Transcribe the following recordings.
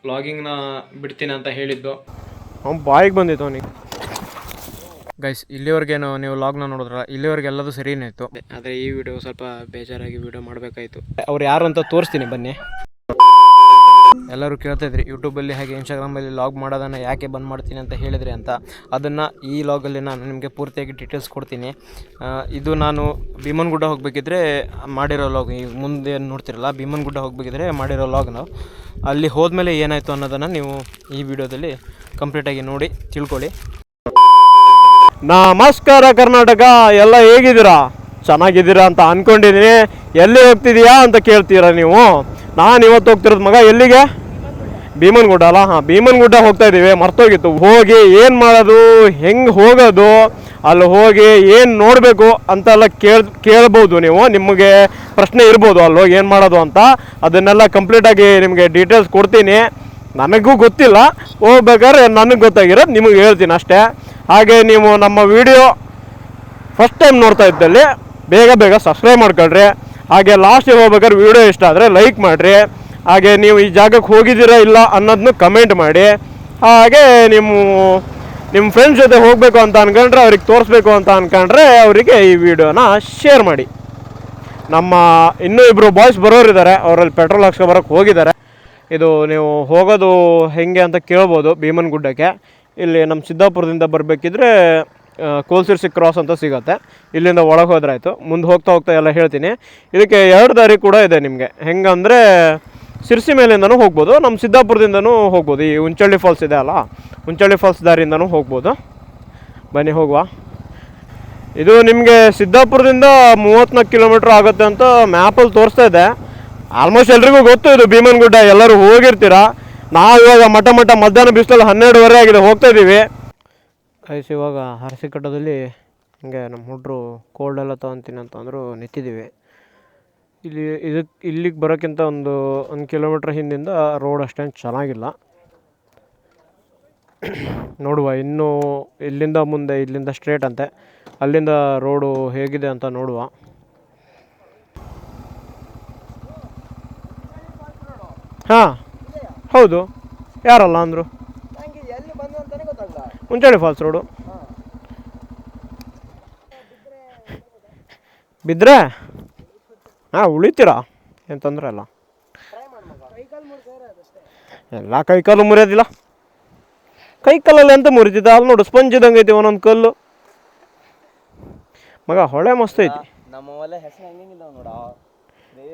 ವ್ಲಾಗಿಂಗ್ನ ಬಿಡ್ತೀನಿ ಅಂತ ಹೇಳಿದ್ದು. ಅವ್ನು ಬಾಯಿಗೆ ಬಂದಿತ್ತು ಅವನಿಗೆ. ಗೈಸ್, ಇಲ್ಲಿವರೆಗೇನು ನೀವು ವ್ಲಾಗ್ನ ನೋಡಿದ್ರ, ಇಲ್ಲಿವರೆಗೆ ಎಲ್ಲದೂ ಸರಿಯೇ ಇತ್ತು. ಆದರೆ ಈ ವಿಡಿಯೋ ಸ್ವಲ್ಪ ಬೇಜಾರಾಗಿ ವಿಡಿಯೋ ಮಾಡಬೇಕಾಯಿತು. ಅವ್ರು ಯಾರು ಅಂತ ತೋರಿಸ್ತೀನಿ ಬನ್ನಿ. ಎಲ್ಲರೂ ಕೇಳ್ತಾಯಿದ್ರಿ ಯೂಟ್ಯೂಬಲ್ಲಿ ಹಾಗೆ ಇನ್ಸ್ಟಾಗ್ರಾಮಲ್ಲಿ ವ್ಲಾಗ್ ಮಾಡೋದನ್ನು ಯಾಕೆ ಬಂದ್ ಮಾಡ್ತೀನಿ ಅಂತ ಹೇಳಿದ್ರಿ ಅಂತ. ಅದನ್ನು ಈ ವ್ಲಾಗಲ್ಲಿ ನಾನು ನಿಮಗೆ ಪೂರ್ತಿಯಾಗಿ ಡೀಟೇಲ್ಸ್ ಕೊಡ್ತೀನಿ. ಇದು ನಾನು ಭೀಮನಗುಡ್ಡ ಹೋಗಬೇಕಿದ್ರೆ ಮಾಡಿರೋ ವ್ಲಾಗ್. ಈಗ ಮುಂದೆ ನೋಡ್ತಿರಲ್ಲ, ಭೀಮನಗುಡ್ಡ ಹೋಗಬೇಕಿದ್ರೆ ಮಾಡಿರೋ ವ್ಲಾಗ್. ನಾವು ಅಲ್ಲಿ ಹೋದ್ಮೇಲೆ ಏನಾಯಿತು ಅನ್ನೋದನ್ನು ನೀವು ಈ ವಿಡಿಯೋದಲ್ಲಿ ಕಂಪ್ಲೀಟಾಗಿ ನೋಡಿ ತಿಳ್ಕೊಳ್ಳಿ. ನಮಸ್ಕಾರ ಕರ್ನಾಟಕ, ಎಲ್ಲ ಹೇಗಿದ್ದೀರಾ? ಚೆನ್ನಾಗಿದ್ದೀರಾ ಅಂತ ಅಂದ್ಕೊಂಡಿದ್ದೀನಿ. ಎಲ್ಲಿ ಹೋಗ್ತಿದ್ದೀಯಾ ಅಂತ ಕೇಳ್ತೀರಾ ನೀವು. ನಾನು ಇವತ್ತು ಹೋಗ್ತಿರೋದು ಮಗ ಎಲ್ಲಿಗೆ? ಭೀಮನಗುಡ್ಡ ಅಲ್ಲ? ಹಾಂ, ಭೀಮನಗುಡ್ಡ ಹೋಗ್ತಾ ಇದ್ದೀವಿ. ಮರ್ತೋಗಿತ್ತು. ಹೋಗಿ ಏನು ಮಾಡೋದು, ಹೆಂಗೆ ಹೋಗೋದು, ಅಲ್ಲಿ ಹೋಗಿ ಏನು ನೋಡಬೇಕು ಅಂತೆಲ್ಲ ಕೇಳ್ಬೋದು ನೀವು. ನಿಮಗೆ ಪ್ರಶ್ನೆ ಇರ್ಬೋದು ಅಲ್ಲಿ ಹೋಗಿ ಏನು ಮಾಡೋದು ಅಂತ. ಅದನ್ನೆಲ್ಲ ಕಂಪ್ಲೀಟಾಗಿ ನಿಮಗೆ ಡೀಟೇಲ್ಸ್ ಕೊಡ್ತೀನಿ. ನನಗೂ ಗೊತ್ತಿಲ್ಲ, ಹೋಗ್ಬೇಕಾದ್ರೆ ನನಗೆ ಗೊತ್ತಾಗಿರೋದು ನಿಮಗೆ ಹೇಳ್ತೀನಿ ಅಷ್ಟೇ. ಹಾಗೆ ನೀವು ನಮ್ಮ ವಿಡಿಯೋ ಫಸ್ಟ್ ಟೈಮ್ ನೋಡ್ತಾ ಇದ್ದಲ್ಲಿ ಬೇಗ ಸಬ್ಸ್ಕ್ರೈಬ್ ಮಾಡ್ಕೊಳ್ರಿ. ಹಾಗೆ ಲಾಸ್ಟಿಗೆ ಹೋಗ್ಬೇಕಾದ್ರೆ ವಿಡಿಯೋ ಇಷ್ಟ ಆದರೆ ಲೈಕ್ ಮಾಡಿರಿ. ಹಾಗೆ ನೀವು ಈ ಜಾಗಕ್ಕೆ ಹೋಗಿದ್ದೀರಾ ಇಲ್ಲ ಅನ್ನೋದನ್ನು ಕಮೆಂಟ್ ಮಾಡಿ. ಹಾಗೆ ನಿಮ್ಮ ಫ್ರೆಂಡ್ಸ್ ಜೊತೆ ಹೋಗಬೇಕು ಅಂತ ಅಂದ್ಕೊಂಡ್ರೆ, ಅವ್ರಿಗೆ ತೋರಿಸ್ಬೇಕು ಅಂತ ಅಂದ್ಕೊಂಡ್ರೆ ಅವರಿಗೆ ಈ ವಿಡಿಯೋನ ಶೇರ್ ಮಾಡಿ. ನಮ್ಮ ಇನ್ನೂ ಇಬ್ಬರು ಬಾಯ್ಸ್ ಬರೋರಿದ್ದಾರೆ, ಅವರಲ್ಲಿ ಪೆಟ್ರೋಲ್ ಹಾಕ್ಸ್ಕೊಬರೋಕ್ಕೆ ಹೋಗಿದ್ದಾರೆ. ಇದು ನೀವು ಹೋಗೋದು ಹೇಗೆ ಅಂತ ಕೇಳ್ಬೋದು. ಭೀಮನಗುಡ್ಡಕ್ಕೆ ಇಲ್ಲಿ ನಮ್ಮ ಸಿದ್ದಾಪುರದಿಂದ ಬರಬೇಕಿದ್ರೆ ಕೋಲ್ಸಿರ್ಸಿ ಕ್ರಾಸ್ ಅಂತ ಸಿಗುತ್ತೆ. ಇಲ್ಲಿಂದ ಒಳಗೆ ಹೋದ್ರಾಯ್ತು. ಮುಂದೆ ಹೋಗ್ತಾ ಎಲ್ಲ ಹೇಳ್ತೀನಿ. ಇದಕ್ಕೆ 2 ದಾರಿ ಕೂಡ ಇದೆ ನಿಮಗೆ. ಹೆಂಗಂದರೆ ಸಿರ್ಸಿ ಮೇಲಿಂದನೂ ಹೋಗ್ಬೋದು, ನಮ್ಮ ಸಿದ್ದಾಪುರದಿಂದನೂ ಹೋಗ್ಬೋದು. ಈ ಉಂಚಳ್ಳಿ ಫಾಲ್ಸ್ ಇದೆ ಅಲ್ಲ, ಉಂಚಳ್ಳಿ ಫಾಲ್ಸ್ ದಾರಿಯಿಂದನೂ ಹೋಗ್ಬೋದು. ಬನ್ನಿ ಹೋಗುವ. ಇದು ನಿಮಗೆ ಸಿದ್ದಾಪುರದಿಂದ 34 ಕಿಲೋಮೀಟ್ರ್ ಆಗುತ್ತೆ ಅಂತ ಮ್ಯಾಪಲ್ಲಿ ತೋರಿಸ್ತಾ ಇದೆ. ಆಲ್ಮೋಸ್ಟ್ ಎಲ್ರಿಗೂ ಗೊತ್ತು ಇದು ಭೀಮನಗುಡ್ಡ, ಎಲ್ಲರೂ ಹೋಗಿರ್ತೀರ. ನಾವು ಇವಾಗ ಮಧ್ಯಾಹ್ನ ಬಿಸಿಲಲ್ಲಿ 12:15 ಆಗಿದೆ, ಹೋಗ್ತಾಯಿದ್ದೀವಿ. ಇವಾಗ ಅರಸಿಕಟ್ಟದಲ್ಲಿ ಹಿಂಗೆ ನಮ್ಮ ಹುಡ್ರು ಕೋಲ್ಡ್ ಎಲ್ಲ ತೊಗೊತೀನಿ ಅಂತಂದರು, ನಿಂತಿದ್ದೀವಿ. ಇಲ್ಲಿಗೆ ಬರೋಕ್ಕಿಂತ ಒಂದು ಕಿಲೋಮೀಟ್ರ್ ಹಿಂದಿಂದ ರೋಡ್ ಅಷ್ಟೇನು ಚೆನ್ನಾಗಿಲ್ಲ. ನೋಡುವ, ಇನ್ನೂ ಇಲ್ಲಿಂದ ಮುಂದೆ, ಇಲ್ಲಿಂದ ಸ್ಟ್ರೇಟ್ ಅಂತೆ, ಅಲ್ಲಿಂದ ರೋಡು ಹೇಗಿದೆ ಅಂತ ನೋಡುವ. ಹಾಂ ಹೌದು, ಯಾರಲ್ಲ ಅಂದರು. Unchalli falls road. ಬಿದ್ದರೆ ಹಾಂ ಉಳಿತೀರಾ, ಏನು ತೊಂದರೆ ಅಲ್ಲ. ಎಲ್ಲ ಕೈಕಾಲು ಮುರಿಯೋದಿಲ್ಲ. ಕೈಕಾಲಲ್ಲಿ ಎಂತ ಮುರಿತಿದ್ದ ಅಲ್ಲಿ ನೋಡು, ಸ್ಪಂಜ್ ಇದ್ದಂಗೆ ಐತಿ ಒಂದೊಂದು ಕಲ್ಲು. ಮಗ ಹೊಳೆ ಮಸ್ತ್ ಐತಿ.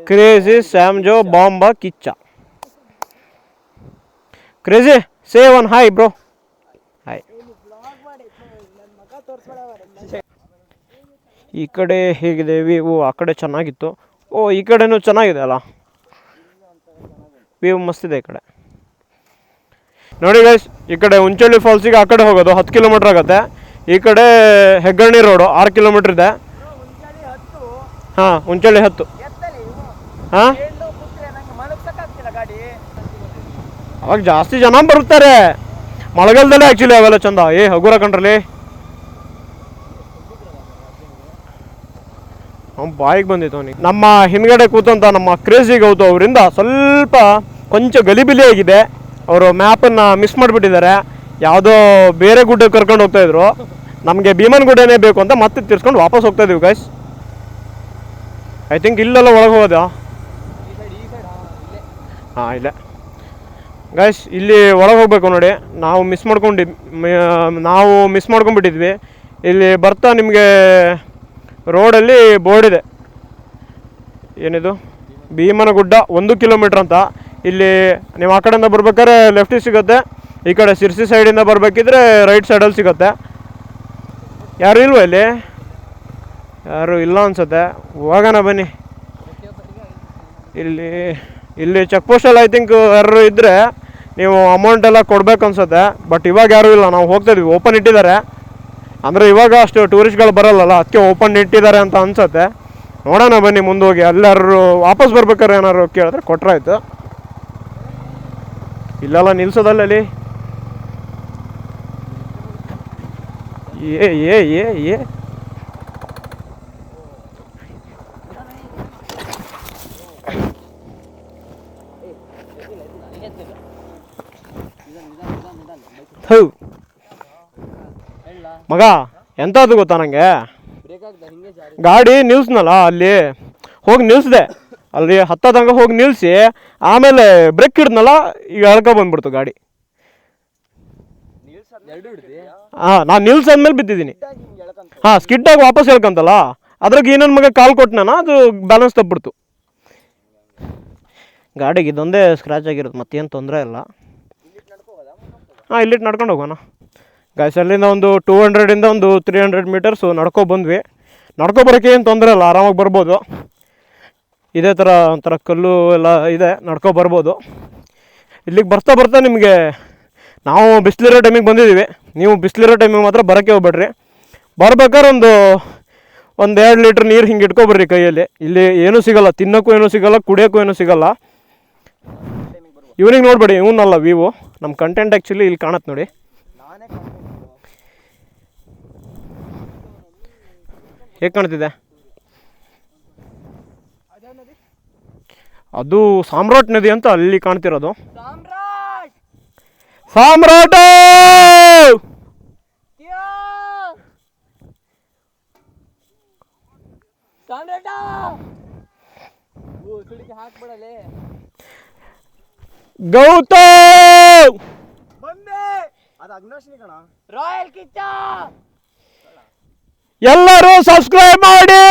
ಕ್ರೇಜಿ ಸ್ಯಾಮ್ಜೋ ಬಾಂಬಾ Kichcha. Crazy say one hi bro. Hi. ಈ ಕಡೆ ಹೇಗಿದೆ ವ್ಯೂ? ಆ ಕಡೆ ಚೆನ್ನಾಗಿತ್ತು. ಓ, ಈ ಕಡೆನೂ ಚೆನ್ನಾಗಿದೆ ಅಲ್ಲ, ವ್ಯೂ ಮಸ್ತಿದೆ ಈ ಕಡೆ. ನೋಡಿ ಗೈಸ್, ಈ ಕಡೆ ಉಂಚಳ್ಳಿ ಫಾಲ್ಸಿಗೆ ಆ ಕಡೆ ಹೋಗೋದು 10 ಕಿಲೋಮೀಟ್ರ್ ಆಗುತ್ತೆ. ಈ ಕಡೆ ಹೆಗ್ಗಣ್ಣಿ ರೋಡು 6 ಕಿಲೋಮೀಟ್ರ್ ಇದೆ. ಹಾಂ, ಉಂಚಳ್ಳಿ 10. ಹಾಂ, ಅವಾಗ ಜಾಸ್ತಿ ಜನ ಬರುತ್ತಾರೆ ಮಳೆಗಾಲದಲ್ಲೇ. ಆ್ಯಕ್ಚುಲಿ ಅವೆಲ್ಲ ಚಂದ. ಹಗುರ ಕಂಡ್ರಲ್ಲಿ. ಅವ್ನು ಬಾಯಿಗೆ ಬಂದಿತ್ತು ಅವನಿಗೆ. ನಮ್ಮ ಹಿಂದ್ಗಡೆ ಕೂತಂತ ನಮ್ಮ ಕ್ರೇಜಿ ಗೌತು ಅವರಿಂದ ಸ್ವಲ್ಪ ಕೊಂಚ ಗಲಿಬಿಲಿ ಆಗಿದೆ. ಅವರು ಮ್ಯಾಪನ್ನು ಮಿಸ್ ಮಾಡಿಬಿಟ್ಟಿದ್ದಾರೆ. ಯಾವುದೋ ಬೇರೆ ಗುಡ್ಡಕ್ಕೆ ಕರ್ಕೊಂಡು ಹೋಗ್ತಾಯಿದ್ರು. ನಮಗೆ ಭೀಮನಗುಡ್ಡನೇ ಬೇಕು ಅಂತ ಮತ್ತೆ ತಿರ್ಸ್ಕೊಂಡು ವಾಪಸ್ ಹೋಗ್ತಾಯಿದ್ದೀವಿ ಗೈಸ್. ಐ ಥಿಂಕ್ ಇಲ್ಲೆಲ್ಲ ಒಳಗೆ ಹೋಗೋದಾ? ಹಾಂ, ಇಲ್ಲೇ ಗೈಸ್, ಇಲ್ಲಿ ಒಳಗೆ ಹೋಗ್ಬೇಕು ನೋಡಿ. ನಾವು ಮಿಸ್ ಮಾಡ್ಕೊಂಡ್ಬಿಟ್ಟಿದ್ವಿ. ಇಲ್ಲಿ ಬರ್ತಾ ನಿಮಗೆ ರೋಡಲ್ಲಿ ಬೋರ್ಡ್ ಇದೆ. ಏನಿದು? ಭೀಮನಗುಡ್ಡ 1 ಕಿಲೋಮೀಟ್ರ್ ಅಂತ. ಇಲ್ಲಿ ನೀವು ಆ ಕಡೆಯಿಂದ ಬರ್ಬೇಕಾದ್ರೆ ಲೆಫ್ಟಿಗೆ ಸಿಗುತ್ತೆ, ಈ ಕಡೆ ಸಿರ್ಸಿ ಸೈಡಿಂದ ಬರಬೇಕಿದ್ರೆ ರೈಟ್ ಸೈಡಲ್ಲಿ ಸಿಗುತ್ತೆ. ಯಾರು ಇಲ್ವ ಇಲ್ಲಿ? ಯಾರು ಇಲ್ಲ ಅನ್ಸುತ್ತೆ. ಹೋಗೋಣ ಬನ್ನಿ. ಇಲ್ಲಿ ಚೆಕ್ ಪೋಸ್ಟಲ್ಲಿ ಐ ಥಿಂಕ್ ಯಾರು ಇದ್ದರೆ ನೀವು ಅಮೌಂಟ್ ಎಲ್ಲ ಕೊಡ್ಬೇಕು ಅನ್ಸುತ್ತೆ. ಬಟ್ ಇವಾಗ ಯಾರೂ ಇಲ್ಲ, ನಾವು ಹೋಗ್ತಾಯಿದ್ವಿ. ಓಪನ್ ಇಟ್ಟಿದ್ದಾರೆ ಅಂದರೆ ಇವಾಗ ಅಷ್ಟು ಟೂರಿಸ್ಟ್ಗಳು ಬರೋಲ್ಲಲ್ಲ, ಅದಕ್ಕೆ ಓಪನ್ ಇಟ್ಟಿದ್ದಾರೆ ಅಂತ ಅನ್ಸುತ್ತೆ. ನೋಡೋಣ ಬನ್ನಿ ಮುಂದೆ ಹೋಗಿ. ಎಲ್ಲರೂ ವಾಪಸ್ ಬರ್ಬೇಕಾದ್ರೆ ಏನಾದ್ರು ಕೇಳಿದ್ರೆ ಕೊಟ್ರಾಯ್ತು. ಇಲ್ಲೆಲ್ಲ ನಿಲ್ಸೋದಲ್ಲಲ್ಲಿ. ಏ ಹೌ ಮಗ ಎಂಥದ್ದು ಗೊತ್ತಾ ನನಗೆ, ಗಾಡಿ ನಿಲ್ಸ್ನಲ್ಲ ಅಲ್ಲಿ ಹೋಗಿ ನಿಲ್ಲಿಸ್ದೆ, ಅಲ್ಲಿ ಹತ್ತದಂಗೆ ಹೋಗಿ ನಿಲ್ಲಿಸಿ ಆಮೇಲೆ ಬ್ರೇಕ್ ಹಿಡ್ದನಲ್ಲ, ಈಗ ಎಳ್ಕೊ ಬಂದ್ಬಿಡ್ತು ಗಾಡಿ. ಹಾಂ, ನಾನು ನಿಲ್ಸಾದ್ಮೇಲೆ ಬಿದ್ದಿದ್ದೀನಿ. ಹಾಂ, ಸ್ಕಿಡ್ಡಾಗಿ ವಾಪಸ್ ಹೇಳ್ಕಂತಲ್ಲ, ಅದ್ರಾಗ ಇನ್ನೊಂದು ಮಗ ಕಾಲು ಕೊಟ್ಟನ, ಅದು ಬ್ಯಾಲೆನ್ಸ್ ತಪ್ಪಿಬಿಡ್ತು. ಗಾಡಿಗೆ ಇದೊಂದೇ ಸ್ಕ್ರ್ಯಾಚ್ ಆಗಿರೋದು, ಮತ್ತೇನು ತೊಂದರೆ ಇಲ್ಲ. ಹಾಂ, ಇಲ್ಲಿಟ್ಟು ನಡ್ಕೊಂಡು ಹೋಗೋಣ ಗಾಯ್ಸ್. ಅಲ್ಲಿಂದ ಒಂದು 200ಇಂದ ಒಂದು 300 ಮೀಟರ್ಸು ನಡ್ಕೊ ಬಂದ್ವಿ. ನಡ್ಕೊ ಬರೋಕ್ಕೆ ಏನು ತೊಂದರೆ ಇಲ್ಲ, ಆರಾಮಾಗಿ ಬರ್ಬೋದು. ಇದೇ ಥರ ಒಂಥರ ಕಲ್ಲು ಎಲ್ಲ ಇದೆ, ನಡ್ಕೊ ಬರ್ಬೋದು. ಇಲ್ಲಿಗೆ ಬರ್ತಾ ಬರ್ತಾ ನಿಮಗೆ, ನಾವು ಬಿಸಿಲಿರೋ ಟೈಮಿಗೆ ಬಂದಿದ್ದೀವಿ, ನೀವು ಬಿಸಿಲಿರೋ ಟೈಮಿಗೆ ಮಾತ್ರ ಬರೋಕ್ಕೆ ಹೋಗ್ಬೇಡ್ರಿ. ಬರ್ಬೇಕಾದ್ರೆ ಒಂದು 2 ಲೀಟ್ರ್ ನೀರು ಹಿಂಗೆ ಇಟ್ಕೊಬರ್ರಿ ಕೈಯಲ್ಲಿ. ಇಲ್ಲಿ ಏನೂ ಸಿಗೋಲ್ಲ, ತಿನ್ನೋಕ್ಕೂ ಏನೂ ಸಿಗೋಲ್ಲ, ಕುಡಿಯೋಕ್ಕೂ ಏನೂ ಸಿಗೋಲ್ಲ. ಇವನಿಗೆ ನೋಡಬೇಡಿ, ಇವನಲ್ಲ ವಿವೋ, ನಮ್ಮ ಕಂಟೆಂಟ್ ಆ್ಯಕ್ಚುಲಿ ಇಲ್ಲಿ ಕಾಣತ್ತೆ ನೋಡಿ. ಹೇಗೆ ಕಾಣ್ತಿದೆ? ಅದು ಸಾಮ್ರಾಟ್ ನದಿ ಅಂತ ಅಲ್ಲಿ ಕಾಣ್ತಿರೋದು. ಸಾಮ್ರಾಟ ಗೌತಮ್ ರಾಯಲ್ ಕಿಚ್ಚ ಎಲ್ಲರೂ ಸಬ್ಸ್ಕ್ರೈಬ್ ಮಾಡಿ.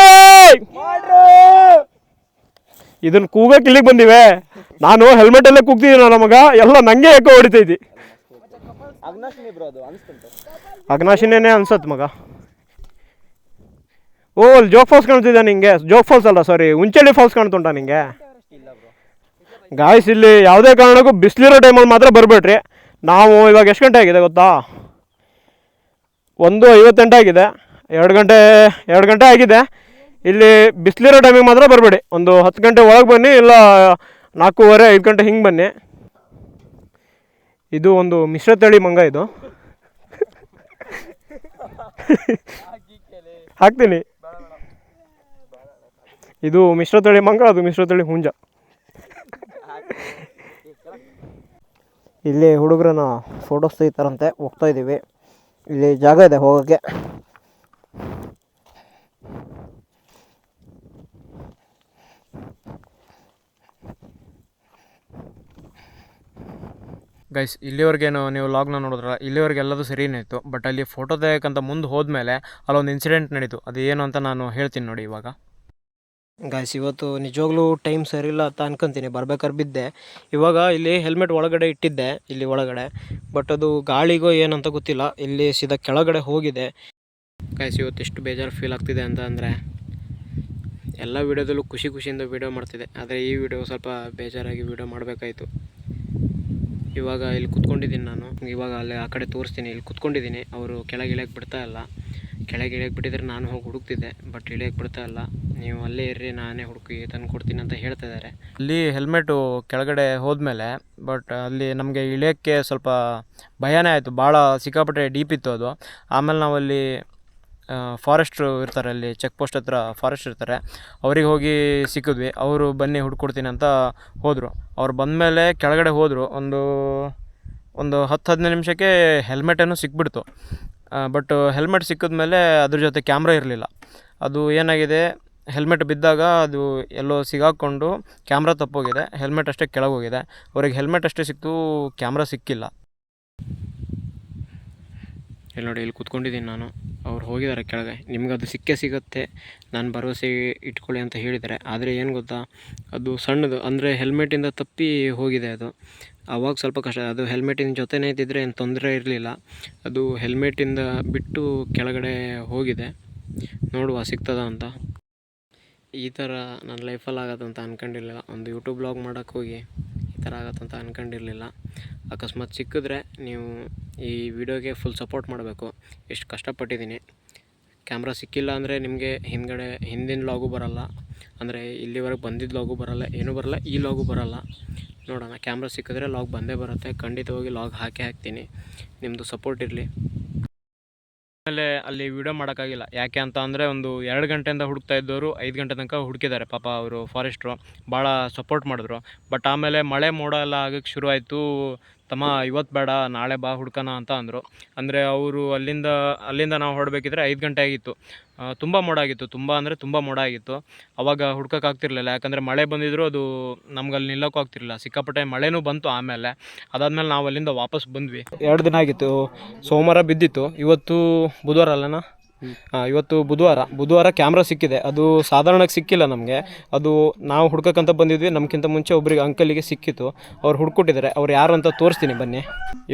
ಇದನ್ನ ಕೂಗಕ್ಕೆ ಇಲ್ಲಿಗೆ ಬಂದಿವೆ. ನಾನು ಹೆಲ್ಮೆಟ್ ಅಲ್ಲೇ ಕೂಗ್ತಿದ್ದೀನಿ ನಮಗ, ಎಲ್ಲ ನಂಗೆ ಏಕೋ ಹೊಡಿತೈತಿ. ಅಗ್ನಾಶಿನೇ ಅನ್ಸತ್ ಮಗ. ಓ, ಅಲ್ಲಿ ಜೋಗ್ ಫಾಲ್ಸ್ ಕಾಣ್ತಿದ್ದ ನಿಂಗೆ? ಜೋಗ್ ಫಾಲ್ಸ್ ಅಲ್ಲ, ಸಾರಿ, ಉಂಚಳ್ಳಿ ಫಾಲ್ಸ್ ಕಾಣ್ತುಂಟ ನಿಂಗೆ? ಗಾಯ್ಸ್, ಇಲ್ಲಿ ಯಾವುದೇ ಕಾರಣಕ್ಕೂ ಬಿಸಿಲಿರೋ ಟೈಮಲ್ಲಿ ಮಾತ್ರ ಬರಬೇಡ್ರಿ. ನಾವು ಇವಾಗ ಎಷ್ಟು ಗಂಟೆ ಆಗಿದೆ ಗೊತ್ತಾ? 1:58 ಆಗಿದೆ. 2 ಗಂಟೆ ಆಗಿದೆ. ಇಲ್ಲಿ ಬಿಸಿಲಿರೋ ಟೈಮಿಗೆ ಮಾತ್ರ ಬರಬೇಡಿ. ಒಂದು 10 ಗಂಟೆ ಒಳಗೆ ಬನ್ನಿ, ಇಲ್ಲ 4:15 5 ಗಂಟೆ ಹಿಂಗೆ ಬನ್ನಿ. ಇದು ಒಂದು ಮಿಶ್ರತಳಿ ಮಂಗ, ಇದು ಹಾಕ್ತೀನಿ. ಇದು ಮಿಶ್ರತಳಿ ಮಂಗ, ಅದು ಮಿಶ್ರತಳಿ ಹುಂಜ. ಇಲ್ಲಿ ಹುಡುಗರನ್ನ ಫೋಟೋಸ್ ತೆಗಿತಾರಂತೆ, ಹೋಗ್ತಾ ಇದ್ದೀವಿ. ಇಲ್ಲಿ ಜಾಗ ಇದೆ ಹೋಗೋಕ್ಕೆ. ಗೈಸ್, ಇಲ್ಲಿವರೆಗೇನು ನೀವು ಲಾಗ್ನ ನೋಡಿದ್ರ, ಇಲ್ಲಿವರೆಗೆ ಎಲ್ಲದೂ ಸರಿಯೇ ಇತ್ತು. ಬಟ್ ಅಲ್ಲಿ ಫೋಟೋ ತೆಗೋಕ್ಕಂತ ಮುಂದೆ ಹೋದ್ಮೇಲೆ ಅಲ್ಲೊಂದು ಇನ್ಸಿಡೆಂಟ್ ನಡೀತು. ಅದು ಏನು ಅಂತ ನಾನು ಹೇಳ್ತೀನಿ ನೋಡಿ ಇವಾಗ. ಗಾಯ್ಸ್, ಇವತ್ತು ನಿಜವಾಗ್ಲೂ ಟೈಮ್ ಸರಿಯಿಲ್ಲ ಅಂತ ಅನ್ಕೊಂತೀನಿ. ಬರ್ಬೇಕಾದ್ರೆ ಬಿದ್ದೆ. ಇವಾಗ ಇಲ್ಲಿ ಹೆಲ್ಮೆಟ್ ಒಳಗಡೆ ಇಟ್ಟಿದ್ದೆ, ಇಲ್ಲಿ ಒಳಗಡೆ. ಬಟ್ ಅದು ಗಾಳಿಗೋ ಏನಂತ ಗೊತ್ತಿಲ್ಲ, ಇಲ್ಲಿ ಸೀದಾ ಕೆಳಗಡೆ ಹೋಗಿದೆ. ಗೈಸ್, ಇವತ್ತು ಎಷ್ಟು ಬೇಜಾರು ಫೀಲ್ ಆಗ್ತಿದೆ ಅಂತ ಅಂದರೆ, ಎಲ್ಲ ವೀಡಿಯೋದಲ್ಲೂ ಖುಷಿಯಿಂದ ವೀಡಿಯೋ ಮಾಡ್ತಿದ್ದೆ. ಆದರೆ ಈ ವಿಡಿಯೋ ಸ್ವಲ್ಪ ಬೇಜಾರಾಗಿ ವೀಡಿಯೋ ಮಾಡಬೇಕಾಯಿತು. ಇವಾಗ ಇಲ್ಲಿ ಕುತ್ಕೊಂಡಿದ್ದೀನಿ ನಾನು. ಇವಾಗ ಅಲ್ಲಿ ಆ ಕಡೆ ತೋರಿಸ್ತೀನಿ. ಇಲ್ಲಿ ಕುತ್ಕೊಂಡಿದ್ದೀನಿ. ಅವರು ಕೆಳಗೆ ಇಳಿಯೋಕ್ಕೆ ಬಿಡ್ತಾ ಇಲ್ಲ. ಕೆಳಗೆ ಇಳಿಯೋಕ್ಕೆ ಬಿಟ್ಟಿದ್ರೆ ನಾನು ಹೋಗಿ ಹುಡುಕ್ತಿದ್ದೆ, ಬಟ್ ಇಳಿಯೋಕ್ಕೆ ಬಿಡ್ತಾ ಇಲ್ಲ. ನೀವು ಅಲ್ಲೇ ಇರ್ರಿ, ನಾನೇ ಹುಡುಕಿ ತಂದು ಕೊಡ್ತೀನಿ ಅಂತ ಹೇಳ್ತಾ ಇದ್ದಾರೆ. ಅಲ್ಲಿ ಹೆಲ್ಮೆಟು ಕೆಳಗಡೆ ಹೋದ್ಮೇಲೆ, ಬಟ್ ಅಲ್ಲಿ ನಮಗೆ ಇಳಿಯೋಕ್ಕೆ ಸ್ವಲ್ಪ ಭಯನೇ ಆಯಿತು. ಭಾಳ ಸಿಕ್ಕಾಪಟ್ಟೆ ಡೀಪ್ ಇತ್ತು ಅದು. ಆಮೇಲೆ ನಾವಲ್ಲಿ ಫಾರೆಸ್ಟ್ರು ಇರ್ತಾರೆ, ಅಲ್ಲಿ ಚೆಕ್ ಪೋಸ್ಟ್ ಹತ್ರ ಫಾರೆಸ್ಟ್ ಇರ್ತಾರೆ, ಅವ್ರಿಗೆ ಹೋಗಿ ಸಿಕ್ಕಿದ್ವಿ. ಅವರು ಬನ್ನಿ ಹುಡ್ಕೊಡ್ತೀನಿ ಅಂತ ಹೋದರು. ಅವ್ರು ಬಂದಮೇಲೆ ಕೆಳಗಡೆ ಹೋದರು. ಒಂದು 10-15 ನಿಮಿಷಕ್ಕೆ ಹೆಲ್ಮೆಟನ್ನು ಸಿಕ್ಬಿಡ್ತು. ಬಟ್ ಹೆಲ್ಮೆಟ್ ಸಿಕ್ಕಿದ್ಮೇಲೆ ಅದ್ರ ಜೊತೆ ಕ್ಯಾಮ್ರಾ ಇರಲಿಲ್ಲ. ಅದು ಏನಾಗಿದೆ, ಹೆಲ್ಮೆಟ್ ಬಿದ್ದಾಗ ಅದು ಎಲ್ಲೋ ಸಿಗಾಕೊಂಡು ಕ್ಯಾಮ್ರಾ ತಪ್ಪೋಗಿದೆ, ಹೆಲ್ಮೆಟ್ ಅಷ್ಟೇ ಕೆಳಗೋಗಿದೆ. ಅವ್ರಿಗೆ ಹೆಲ್ಮೆಟ್ ಅಷ್ಟೇ ಸಿಕ್ತು, ಕ್ಯಾಮ್ರಾ ಸಿಕ್ಕಿಲ್ಲ. ಇಲ್ಲಿ ನೋಡಿ, ಇಲ್ಲಿ ಕೂತ್ಕೊಂಡಿದ್ದೀನಿ ನಾನು. ಅವ್ರು ಹೋಗಿದ್ದಾರೆ ಕೆಳಗೆ. ನಿಮ್ಗೆ ಅದು ಸಿಗುತ್ತೆ, ನಾನು ಭರವಸೆ ಇಟ್ಕೊಳ್ಳಿ ಅಂತ ಹೇಳಿದ್ದಾರೆ. ಆದರೆ ಏನು ಗೊತ್ತಾ, ಅದು ಸಣ್ಣದು, ಅಂದರೆ ಹೆಲ್ಮೆಟಿಂದ ತಪ್ಪಿ ಹೋಗಿದೆ ಅದು. ಆವಾಗ ಸ್ವಲ್ಪ ಕಷ್ಟ. ಅದು ಹೆಲ್ಮೆಟಿನ ಜೊತೆನೇ ಇದ್ದಿದ್ರೆ ಏನು ತೊಂದರೆ ಇರಲಿಲ್ಲ. ಅದು ಹೆಲ್ಮೆಟಿಂದ ಬಿಟ್ಟು ಕೆಳಗಡೆ ಹೋಗಿದೆ. ನೋಡುವ ಸಿಗ್ತದ ಅಂತ. ಈ ಥರ ನನ್ನ ಲೈಫಲ್ಲಿ ಆಗತ್ತಂತ ಅಂದ್ಕೊಂಡಿರಲಿಲ್ಲ. ಒಂದು ಯೂಟ್ಯೂಬ್ ಬ್ಲಾಗ್ ಮಾಡೋಕ್ಕೆ ಹೋಗಿ ಈ ಥರ ಆಗತ್ತಂತ ಅಂದ್ಕೊಂಡಿರಲಿಲ್ಲ. ಅಕಸ್ಮಾತ್ ಸಿಕ್ಕಿದ್ರೆ ನೀವು ಈ ವಿಡಿಯೋಗೆ ಫುಲ್ ಸಪೋರ್ಟ್ ಮಾಡಬೇಕು. ಎಷ್ಟು ಕಷ್ಟಪಟ್ಟಿದ್ದೀನಿ. ಕ್ಯಾಮ್ರಾ ಸಿಕ್ಕಿಲ್ಲ ಅಂದರೆ ನಿಮಗೆ ಹಿಂದಿನ ಲಾಗು ಬರೋಲ್ಲ, ಅಂದರೆ ಇಲ್ಲಿವರೆಗೆ ಬಂದಿದ್ದ ಲಾಗು ಬರೋಲ್ಲ, ಏನೂ ಬರೋಲ್ಲ, ಈ ಲಾಗು ಬರೋಲ್ಲ. ನೋಡೋಣ, ಕ್ಯಾಮ್ರಾ ಸಿಕ್ಕಿದ್ರೆ ಲಾಗ್ ಬಂದೇ ಬರುತ್ತೆ. ಖಂಡಿತವಾಗಿ ಲಾಗ್ ಹಾಕ್ತೀನಿ. ನಿಮ್ಮದು ಸಪೋರ್ಟ್ ಇರಲಿ. ಆಮೇಲೆ ಅಲ್ಲಿ ವಿಡಿಯೋ ಮಾಡೋಕ್ಕಾಗಿಲ್ಲ. ಯಾಕೆ ಅಂತ ಅಂದರೆ, ಒಂದು 2 ಗಂಟೆಯಿಂದ ಹುಡುಕ್ತಾ ಇದ್ದವರು 5 ಗಂಟೆ ತನಕ ಹುಡುಕಿದ್ದಾರೆ ಪಾಪ. ಅವರು ಫಾರೆಸ್ಟ್ರು ಭಾಳ ಸಪೋರ್ಟ್ ಮಾಡಿದ್ರು. ಬಟ್ ಆಮೇಲೆ ಮಳೆ ಮೋಡ ಎಲ್ಲ ಆಗೋಕ್ಕೆ ಶುರು ಆಯಿತು. ತಮ್ಮ ಇವತ್ತು ಬೇಡ ನಾಳೆ ಬಾ ಹುಡ್ಕೋಣ ಅಂತ ಅಂದರು. ಅಂದರೆ ಅವರು ಅಲ್ಲಿಂದ ನಾವು ಹೊರಡಬೇಕಿದ್ರೆ 5 ಗಂಟೆ ಆಗಿತ್ತು. ತುಂಬ ಮೋಡ ಆಗಿತ್ತು, ತುಂಬ ಅಂದರೆ ತುಂಬ ಮೋಡ ಆಗಿತ್ತು. ಅವಾಗ ಹುಡ್ಕೋಕ್ಕಾಗ್ತಿರ್ಲಿಲ್ಲ, ಯಾಕಂದರೆ ಮಳೆ ಬಂದಿದ್ರು ಅದು ನಮ್ಗೆ ಅಲ್ಲಿ ನಿಲ್ಲೋಕ್ಕೂ ಆಗ್ತಿರಲಿಲ್ಲ. ಸಿಕ್ಕಾಪಟ್ಟೆ ಮಳೆನೂ ಬಂತು. ಆಮೇಲೆ ಅದಾದಮೇಲೆ ನಾವು ಅಲ್ಲಿಂದ ವಾಪಸ್ ಬಂದ್ವಿ. 2 ದಿನ ಆಗಿತ್ತು, ಸೋಮವಾರ ಬಿದ್ದಿತ್ತು. ಇವತ್ತು ಬುಧವಾರ ಅಲ್ಲನಾ? ಇವತ್ತು ಬುಧವಾರ ಕ್ಯಾಮ್ರಾ ಸಿಕ್ಕಿದೆ. ಅದು ಸಾಧಾರಣಕ್ಕೆ ಸಿಕ್ಕಿಲ್ಲ ನಮಗೆ, ಅದು ನಾವು ಹುಡ್ಕಕ್ಕಂತ ಬಂದಿದ್ವಿ. ನಮ್ಗಿಂತ ಮುಂಚೆ ಒಬ್ರಿಗೆ ಅಂಕಲಿಗೆ ಸಿಕ್ಕಿತ್ತು, ಅವ್ರು ಹುಡ್ಕೊಟ್ಟಿದ್ದಾರೆ. ಅವ್ರು ಯಾರು ಅಂತ ತೋರಿಸ್ತೀನಿ ಬನ್ನಿ.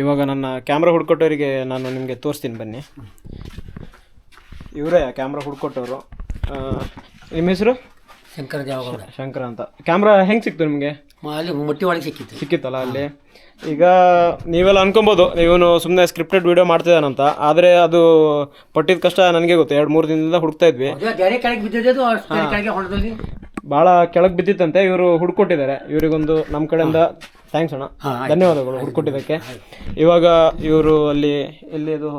ಇವಾಗ ನನ್ನ ಕ್ಯಾಮ್ರಾ ಹುಡ್ಕೊಟ್ಟವರಿಗೆ ನಾನು ನಿಮಗೆ ತೋರಿಸ್ತೀನಿ ಬನ್ನಿ. ಇವರೇ ಕ್ಯಾಮ್ರಾ ಹುಡ್ಕೊಟ್ಟವರು. ನಿಮ್ಮ ಹೆಸರು? ಶಂಕರ ಅಂತ. ಕ್ಯಾಮ್ರಾ ಹೆಂಗೆ ಸಿಕ್ತು ನಿಮಗೆ? ಅಲ್ಲಿ ಮುಟ್ಟಿ ಒಳಗೆ ಸಿಕ್ಕಿತ್ತಲ್ಲ ಅಲ್ಲಿ. ಈಗ ನೀವೆಲ್ಲ ಅನ್ಕೊಬೋದು ಇವನು ಸುಮ್ಮನೆ ಸ್ಕ್ರಿಪ್ಟೆಡ್ ವೀಡಿಯೋ ಮಾಡ್ತಿದ್ದಾನಂತ, ಆದರೆ ಅದು ಪಟ್ಟಿದ ಕಷ್ಟ ನನಗೆ ಗೊತ್ತು. 2-3 ದಿನದಿಂದ ಹುಡುಕ್ತಾ ಇದ್ವಿ. ಭಾಳ ಕೆಳಗೆ ಬಿದ್ದಿತ್ತಂತೆ. ಇವರು ಹುಡ್ಕೊಟ್ಟಿದ್ದಾರೆ. ಇವರಿಗೊಂದು ನಮ್ಮ ಕಡೆಯಿಂದ ಥ್ಯಾಂಕ್ಸ್ ಅಣ್ಣ, ಧನ್ಯವಾದಗಳು ಹುಡ್ಕೊಟ್ಟಿದ್ದಕ್ಕೆ. ಇವಾಗ ಇವರು ಅಲ್ಲಿ ಎಲ್ಲಿದು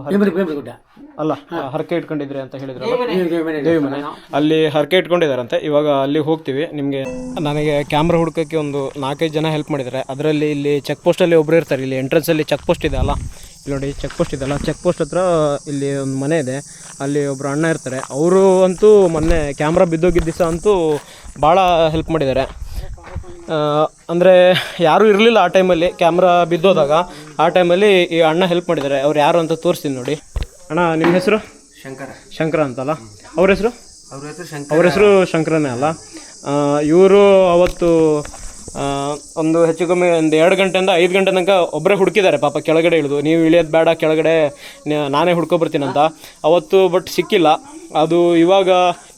ಅಲ್ಲ ಹರಕೆ ಇಟ್ಕೊಂಡಿದ್ರಿ ಅಂತ ಹೇಳಿದ್ರು, ದೇವಿ ಮನೆ, ಅಲ್ಲಿ ಹರಕೆ ಇಟ್ಕೊಂಡಿದ್ದಾರಂತೆ. ಇವಾಗ ಅಲ್ಲಿ ಹೋಗ್ತೀವಿ. ನಿಮಗೆ ನನಗೆ ಕ್ಯಾಮ್ರಾ ಹುಡ್ಕೋಕ್ಕೆ ಒಂದು 4-5 ಜನ ಹೆಲ್ಪ್ ಮಾಡಿದ್ದಾರೆ. ಅದರಲ್ಲಿ ಇಲ್ಲಿ ಚೆಕ್ ಪೋಸ್ಟಲ್ಲಿ ಒಬ್ಬರು ಇರ್ತಾರೆ. ಇಲ್ಲಿ ಎಂಟ್ರೆನ್ಸಲ್ಲಿ ಚೆಕ್ ಪೋಸ್ಟ್ ಇದೆ ಅಲ್ಲ, ಇಲ್ಲಿ ನೋಡಿ ಚೆಕ್ ಪೋಸ್ಟ್ ಇದೆಲ್ಲ, ಚೆಕ್ ಪೋಸ್ಟ್ ಹತ್ರ ಇಲ್ಲಿ ಒಂದು ಮನೆ ಇದೆ, ಅಲ್ಲಿ ಒಬ್ಬರು ಅಣ್ಣ ಇರ್ತಾರೆ. ಅವರು ಅಂತೂ ಮೊನ್ನೆ ಕ್ಯಾಮ್ರಾ ಬಿದ್ದೋಗಿದ್ದ ದಿವಸ ಅಂತೂ ಭಾಳ ಹೆಲ್ಪ್ ಮಾಡಿದ್ದಾರೆ. ಅಂದರೆ ಯಾರೂ ಇರಲಿಲ್ಲ ಆ ಟೈಮಲ್ಲಿ, ಕ್ಯಾಮ್ರಾ ಬಿದ್ದೋದಾಗ. ಆ ಟೈಮಲ್ಲಿ ಈ ಅಣ್ಣ ಹೆಲ್ಪ್ ಮಾಡಿದ್ದಾರೆ. ಅವ್ರು ಯಾರು ಅಂತ ತೋರಿಸ್ತೀನಿ ನೋಡಿ. ಅಣ್ಣ ನಿಮ್ಮ ಹೆಸರು? ಶಂಕರ ಅಂತಲ್ಲ. ಅವ್ರ ಹೆಸರು? ಅವ್ರ ಹೆಸರು ಶಂಕರನೇ ಅಲ್ಲ. ಇವರು ಅವತ್ತು ಒಂದು ಹೆಚ್ಚು ಕಮ್ಮಿ ಒಂದು 2 ಗಂಟೆಯಿಂದ 5 ಗಂಟೆ ತನಕ ಒಬ್ಬರೇ ಹುಡುಕಿದ್ದಾರೆ ಪಾಪ. ಕೆಳಗಡೆ ಇಳಿದು ನೀವು ಇಳಿಯೋದು ಬೇಡ, ಕೆಳಗಡೆ ನಾನೇ ಹುಡ್ಕೊಬರ್ತೀನಂತ ಅವತ್ತು. ಬಟ್ ಸಿಕ್ಕಿಲ್ಲ. ಅದು ಇವಾಗ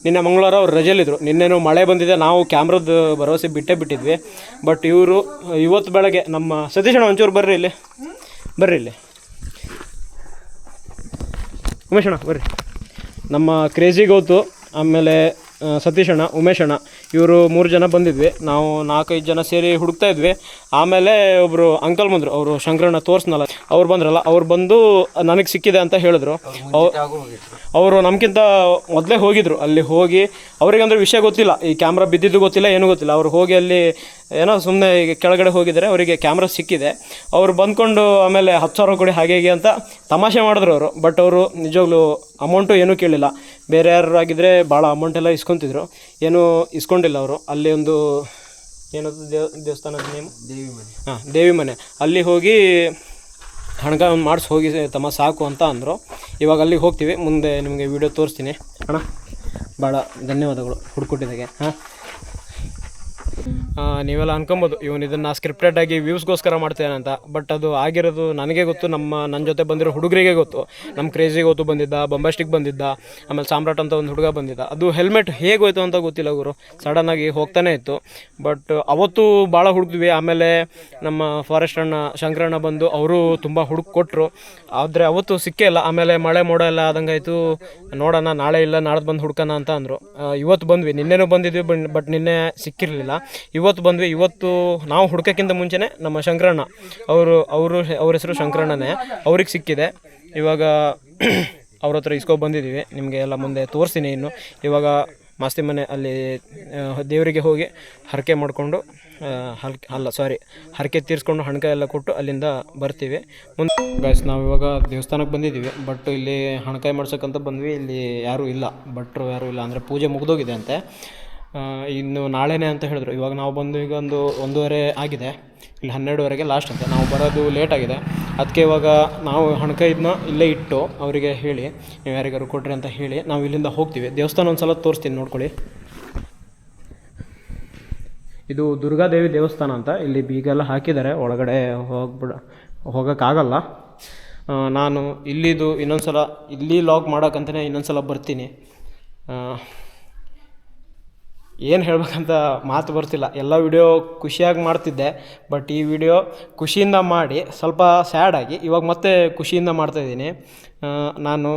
ನಿನ್ನೆ ಮಂಗಳವಾರ ಅವ್ರು ರಜೆಯಲ್ಲಿದ್ದರು. ನಿನ್ನೆನೂ ಮಳೆ ಬಂದಿದೆ, ನಾವು ಕ್ಯಾಮ್ರದ್ದು ಭರವಸೆ ಬಿಟ್ಟಿದ್ವಿ. ಬಟ್ ಇವರು ಇವತ್ತು ಬೆಳಗ್ಗೆ ನಮ್ಮ ಸತೀಶಣ್ಣ ಒಂಚೂರು ಬರ್ರಿ ಇಲ್ಲಿ, ಉಮೇಶಣ್ಣ ಬರ್ರಿ. ನಮ್ಮ ಕ್ರೇಜಿ ಗೌತು, ಆಮೇಲೆ ಸತೀಶಣ್ಣ, ಉಮೇಶಣ್ಣ, ಇವರು 3 ಜನ ಬಂದಿದ್ವಿ. ನಾವು 4-5 ಜನ ಸೇರಿ ಹುಡುಕ್ತಾ ಇದ್ವಿ. ಆಮೇಲೆ ಒಬ್ಬರು ಅಂಕಲ್ ಬಂದರು, ಅವರು ಶಂಕರಣ್ಣ ತೋರಿಸ್ನಲ್ಲ, ಅವ್ರು ಬಂದ್ರಲ್ಲ, ಅವ್ರು ಬಂದು ನನಗೆ ಸಿಕ್ಕಿದೆ ಅಂತ ಹೇಳಿದ್ರು. ಅವರು ನಮಗಿಂತ ಮೊದಲೇ ಹೋಗಿದ್ರು. ಅಲ್ಲಿ ಹೋಗಿ ಅವ್ರಿಗಂದ್ರೆ ವಿಷಯ ಗೊತ್ತಿಲ್ಲ, ಈ ಕ್ಯಾಮ್ರಾ ಬಿದ್ದಿದ್ದು ಗೊತ್ತಿಲ್ಲ, ಏನೂ ಗೊತ್ತಿಲ್ಲ. ಅವ್ರು ಹೋಗಿ ಅಲ್ಲಿ ಏನೋ ಸುಮ್ಮನೆ ಈಗ ಕೆಳಗಡೆ ಹೋಗಿದ್ದಾರೆ, ಅವರಿಗೆ ಕ್ಯಾಮ್ರಾ ಸಿಕ್ಕಿದೆ. ಅವರು ಬಂದ್ಕೊಂಡು ಆಮೇಲೆ 10,000 ಕೊಡಿ ಹಾಗೆ ಹೀಗೆ ಅಂತ ತಮಾಷೆ ಮಾಡಿದ್ರು ಅವರು. ಬಟ್ ಅವರು ನಿಜವಾಗ್ಲೂ ಅಮೌಂಟು ಏನೂ ಕೇಳಿಲ್ಲ. ಬೇರೆ ಯಾರು ಆಗಿದ್ದರೆ ಭಾಳ ಅಮೌಂಟೆಲ್ಲ ಇಸ್ಕೊತಿದ್ರು, ಏನೂ ಇಸ್ಕೊಂಡಿಲ್ಲ ಅವರು. ಅಲ್ಲಿ ಒಂದು ಏನದು ದೇವಸ್ಥಾನದ ನೇಮ್ ದೇವಿ ಮನೆ, ಅಲ್ಲಿ ಹೋಗಿ ಹಣಕ ಮಾಡಿಸಿ ಹೋಗಿ ತಮ್ಮ ಸಾಕು ಅಂತ ಅಂದರು. ಇವಾಗ ಅಲ್ಲಿಗೆ ಹೋಗ್ತೀವಿ. ಮುಂದೆ ನಿಮಗೆ ವಿಡಿಯೋ ತೋರಿಸ್ತೀನಿ. ಅಣ್ಣ ಭಾಳ ಧನ್ಯವಾದಗಳು ಹುಡ್ಕೊಟ್ಟಿದ್ದಾಗೆ. ನೀವೆಲ್ಲ ಅನ್ಕೊಬೋದು ಇವನು ಇದನ್ನು ಸ್ಕ್ರಿಪ್ಟೆಡ್ ಆಗಿ ವ್ಯೂಸ್ಗೋಸ್ಕರ ಮಾಡ್ತೇನೆ ಅಂತ. ಬಟ್ ಅದು ಆಗಿರೋದು ನನಗೆ ಗೊತ್ತು, ನನ್ನ ಜೊತೆ ಬಂದಿರೋ ಹುಡುಗರಿಗೆ ಗೊತ್ತು. ನಮ್ಮ ಕ್ರೇಜಿ ಗೊತ್ತು ಬಂದಿದ್ದ, ಬೊಂಬಾಸ್ಟಿಕ್ ಬಂದಿದ್ದ, ಆಮೇಲೆ ಸಾಮ್ರಾಟ್ ಅಂತ ಒಂದು ಹುಡುಗ ಬಂದಿದ್ದ. ಅದು ಹೆಲ್ಮೆಟ್ ಹೇಗೆ ಹೋಯ್ತು ಅಂತ ಗೊತ್ತಿಲ್ಲ, ಗುರು ಸಡನ್ನಾಗಿ ಹೋಗ್ತಾನೆ ಇತ್ತು. ಬಟ್ ಅವತ್ತು ಭಾಳ ಹುಡುಕ್ದ್ವಿ. ಆಮೇಲೆ ನಮ್ಮ ಫಾರೆಸ್ಟ್ ಅಣ್ಣ ಶಂಕರಣ್ಣ ಬಂದು ಅವರು ತುಂಬ ಕೊಟ್ಟರು, ಆದರೆ ಅವತ್ತು ಸಿಕ್ಕೇ ಇಲ್ಲ. ಆಮೇಲೆ ಮಳೆ ಮೋಡ ಎಲ್ಲ ಆದಂಗಾಯಿತು. ನೋಡೋಣ ನಾಳೆ ಇಲ್ಲ ನಾಡ್ದು ಬಂದು ಹುಡ್ಕೋಣ ಅಂತ ಅಂದರು. ಇವತ್ತು ಬಂದ್ವಿ, ನಿನ್ನೆನೂ ಬಂದಿದ್ವಿ. ಬಟ್ ನಿನ್ನೆ ಸಿಕ್ಕಿರಲಿಲ್ಲ. ಇವತ್ತು ಬಂದ್ವಿ. ಇವತ್ತು ನಾವು ಹುಡ್ಕೋಕ್ಕಿಂತ ಮುಂಚೆನೇ ನಮ್ಮ ಶಂಕರಣ್ಣ ಅವ್ರ ಹೆಸರು ಶಂಕರಣ್ಣನೇ, ಅವ್ರಿಗೆ ಸಿಕ್ಕಿದೆ. ಇವಾಗ ಅವ್ರ ಹತ್ರ ಬಂದಿದ್ದೀವಿ. ನಿಮಗೆ ಎಲ್ಲ ಮುಂದೆ ತೋರಿಸ್ತೀನಿ. ಇನ್ನು ಇವಾಗ ಮಾಸ್ತಿ ಮನೆ ಅಲ್ಲಿ ದೇವರಿಗೆ ಹೋಗಿ ಹರಕೆ ಮಾಡಿಕೊಂಡು ಹರಕೆ ತೀರಿಸ್ಕೊಂಡು ಹಣಕ ಎಲ್ಲ ಕೊಟ್ಟು ಅಲ್ಲಿಂದ ಬರ್ತೀವಿ. ಮುಂದೆ ಗೈಸ್ ನಾವು ಇವಾಗ ದೇವಸ್ಥಾನಕ್ಕೆ ಬಂದಿದ್ದೀವಿ. ಬಟ್ ಇಲ್ಲಿ ಹಣಕಾಯಿ ಮಾಡ್ಸೋಕ್ಕಂತ ಬಂದ್ವಿ. ಇಲ್ಲಿ ಯಾರೂ ಇಲ್ಲ, ಭಟ್ರು ಯಾರೂ ಇಲ್ಲ. ಅಂದರೆ ಪೂಜೆ ಮುಗಿದೋಗಿದೆ ಅಂತೆ, ಇನ್ನು ನಾಳೆನೇ ಅಂತ ಹೇಳಿದ್ರು. ಇವಾಗ ನಾವು ಬಂದು ಈಗ 1:30 ಆಗಿದೆ. ಇಲ್ಲಿ 12:30ಗೆ ಲಾಸ್ಟ್ ಅಂತ. ನಾವು ಬರೋದು ಲೇಟ್ ಆಗಿದೆ. ಅದಕ್ಕೆ ಇವಾಗ ನಾವು ಹಣಕಾಯಿದನ್ನ ಇಲ್ಲೇ ಇಟ್ಟು ಅವರಿಗೆ ಹೇಳಿ ನೀವು ಯಾರಿಗಾರು ಕೊಡ್ರಿ ಅಂತ ಹೇಳಿ ನಾವು ಇಲ್ಲಿಂದ ಹೋಗ್ತೀವಿ. ದೇವಸ್ಥಾನ ಒಂದು ಸಲ ತೋರಿಸ್ತೀನಿ ನೋಡ್ಕೊಳ್ಳಿ. ಇದು ದುರ್ಗಾದೇವಿ ದೇವಸ್ಥಾನ ಅಂತ. ಇಲ್ಲಿ ಬೀಗೆಲ್ಲ ಹಾಕಿದ್ದಾರೆ, ಒಳಗಡೆ ಹೋಗೋಕ್ಕಾಗಲ್ಲ. ನಾನು ಇಲ್ಲಿದು ಇನ್ನೊಂದು ಸಲ ಇಲ್ಲಿ ಲಾಗ್ ಮಾಡೋಕ್ಕಂತಲೇ ಇನ್ನೊಂದು ಸಲ ಬರ್ತೀನಿ. ಏನು ಹೇಳ್ಬೇಕಂತ ಮಾತು ಬರ್ತಿಲ್ಲ. ಎಲ್ಲ ವಿಡಿಯೋ ಖುಷಿಯಾಗಿ ಮಾಡ್ತಿದ್ದೆ, ಬಟ್ ಈ ವಿಡಿಯೋ ಖುಷಿಯಿಂದ ಮಾಡಿ ಸ್ವಲ್ಪ ಸ್ಯಾಡಾಗಿ ಇವಾಗ ಮತ್ತೆ ಖುಷಿಯಿಂದ ಮಾಡ್ತಾಯಿದ್ದೀನಿ. ನಾನು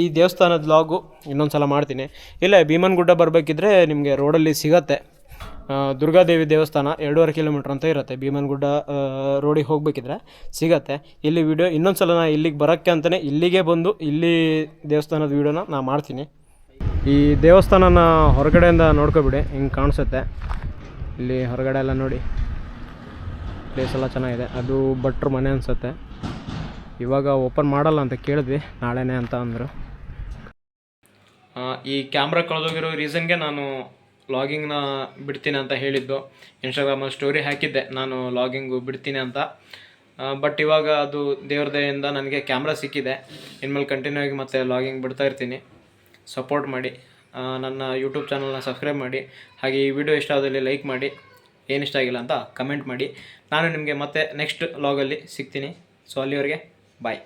ಈ ದೇವಸ್ಥಾನದ ಲಾಗು ಇನ್ನೊಂದು ಸಲ ಮಾಡ್ತೀನಿ. ಇಲ್ಲೇ ಭೀಮನಗುಡ್ಡ ಬರಬೇಕಿದ್ರೆ ನಿಮಗೆ ರೋಡಲ್ಲಿ ಸಿಗತ್ತೆ. ದುರ್ಗಾದೇವಿ ದೇವಸ್ಥಾನ 2.5 ಕಿಲೋಮೀಟ್ರ್ ಅಂತ ಇರುತ್ತೆ. ಭೀಮನಗುಡ್ಡ ರೋಡಿಗೆ ಹೋಗಬೇಕಿದ್ರೆ ಸಿಗತ್ತೆ. ಇಲ್ಲಿ ವಿಡಿಯೋ ಇನ್ನೊಂದು ಸಲ ನಾನು ಇಲ್ಲಿಗೆ ಬರೋಕ್ಕೆ ಅಂತಲೇ ಇಲ್ಲಿಗೆ ಬಂದು ಇಲ್ಲಿ ದೇವಸ್ಥಾನದ ವೀಡಿಯೋನ ನಾನು ಮಾಡ್ತೀನಿ. ಈ ದೇವಸ್ಥಾನನ ಹೊರಗಡೆಯಿಂದ ನೋಡ್ಕೊಬಿಡಿ, ಹಿಂಗೆ ಕಾಣಿಸುತ್ತೆ. ಇಲ್ಲಿ ಹೊರಗಡೆ ಎಲ್ಲ ನೋಡಿ ಪ್ಲೇಸ್ ಎಲ್ಲ ಚೆನ್ನಾಗಿದೆ. ಅದು ಭಟ್ರ ಮನೆ ಅನಿಸುತ್ತೆ. ಇವಾಗ ಓಪನ್ ಮಾಡಲ್ಲ ಅಂತ ಕೇಳಿದ್ವಿ, ನಾಳೆನೇ ಅಂತ ಅಂದರು. ಈ ಕ್ಯಾಮ್ರಾ ಕಳೆದೋಗಿರೋ ರೀಸನ್ಗೆ ನಾನು ಲಾಗಿಂಗ್ನ ಬಿಡ್ತೀನಿ ಅಂತ ಹೇಳಿದ್ದು. ಇನ್ಸ್ಟಾಗ್ರಾಮಲ್ಲಿ ಸ್ಟೋರಿ ಹಾಕಿದ್ದೆ ನಾನು ಲಾಗಿಂಗು ಬಿಡ್ತೀನಿ ಅಂತ. ಬಟ್ ಇವಾಗ ಅದು ದೇವ್ರ ದಯೆಯಿಂದ ನನಗೆ ಕ್ಯಾಮ್ರಾ ಸಿಕ್ಕಿದೆ. ಇನ್ಮೇಲೆ ಕಂಟಿನ್ಯೂ ಆಗಿ ಮತ್ತೆ ಲಾಗಿಂಗ್ ಬಿಡ್ತಾ ಇರ್ತೀನಿ. ಸಪೋರ್ಟ್ ಮಾಡಿ, ನನ್ನ ಯೂಟ್ಯೂಬ್ ಚಾನಲ್ನ ಸಬ್ಸ್ಕ್ರೈಬ್ ಮಾಡಿ. ಹಾಗೆ ಈ ವಿಡಿಯೋ ಇಷ್ಟ ಆದಲ್ಲಿ ಲೈಕ್ ಮಾಡಿ, ಏನು ಇಷ್ಟ ಆಗಿಲ್ಲ ಅಂತ ಕಮೆಂಟ್ ಮಾಡಿ. ನಾನು ನಿಮಗೆ ಮತ್ತೆ ನೆಕ್ಸ್ಟ್ ಲಾಗಲ್ಲಿ ಸಿಗ್ತೀನಿ. ಸೊ ಅಲ್ಲಿವರೆಗೆ ಬಾಯ್.